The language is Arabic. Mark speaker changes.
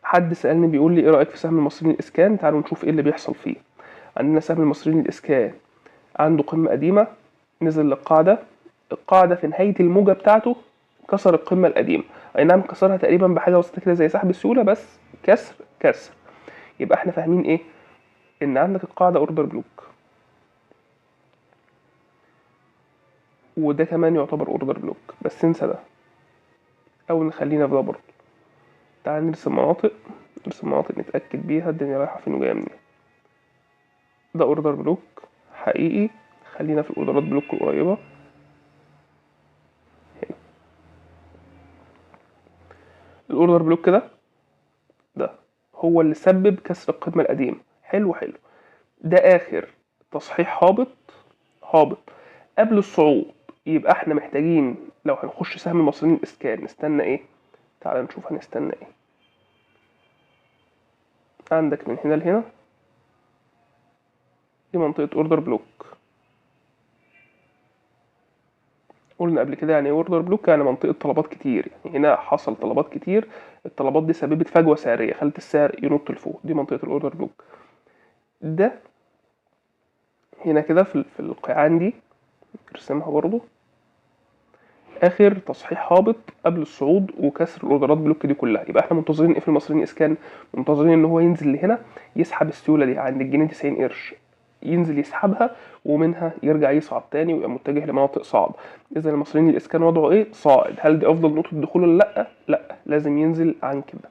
Speaker 1: حد سألني بيقول لي ايه رأيك في سهم المصريين للإسكان؟ تعالوا نشوف ايه اللي بيحصل فيه. عندنا سهم المصريين للإسكان عنده قمة قديمة، نزل للقاعدة، القاعدة في نهاية الموجة بتاعته كسر القمة القديمة. اي نعم كسرها تقريبا بحاجة بسيطة كده زي سحب السيولة، بس كسر. يبقى احنا فاهمين ايه؟ ان عندك القاعدة اوردر بلوك، وده كمان يعتبر اوردر بلوك، بس انسى ده او نخلينا في ده برضه. تعال نرسم مناطق نتأكد بيها الدنيا رايحة فين وجاية منين. ده اوردر بلوك حقيقي، خلينا في الاوردرات بلوك القريبة. هنا الاوردر بلوك ده هو اللي سبب كسر القمة القديمة. حلو. ده اخر تصحيح هابط قبل الصعود. يبقى احنا محتاجين لو هنخش سهم المصريين الاسكان نستنى ايه؟ تعال نشوف هنستنى ايه. عندك من هنا لهنا دي منطقة اوردر بلوك. قلنا قبل كده يعني ايه اوردر بلوك؟ يعني منطقة طلبات كتير، يعني هنا حصل طلبات كتير، الطلبات دي سببت فجوة سعرية خلت السعر ينط لفوق، دي منطقة الاوردر بلوك. ده هنا كده في القيعان دي ارسمها برضو، اخر تصحيح هابط قبل الصعود وكسر الاوردرات بلوك دي كلها. يبقى احنا منتظرين ايه في المصريين اسكان؟ منتظرين ان هو ينزل لهنا يسحب السيوله دي عند الجنيه 90 قرش، ينزل يسحبها ومنها يرجع يصعد تاني ويبقى متجه لمناطق صعد. اذا المصريين الاسكان وضعه ايه؟ صاعد. هل دي افضل نقطه دخول ولا لا؟ لا، لازم ينزل عن كده.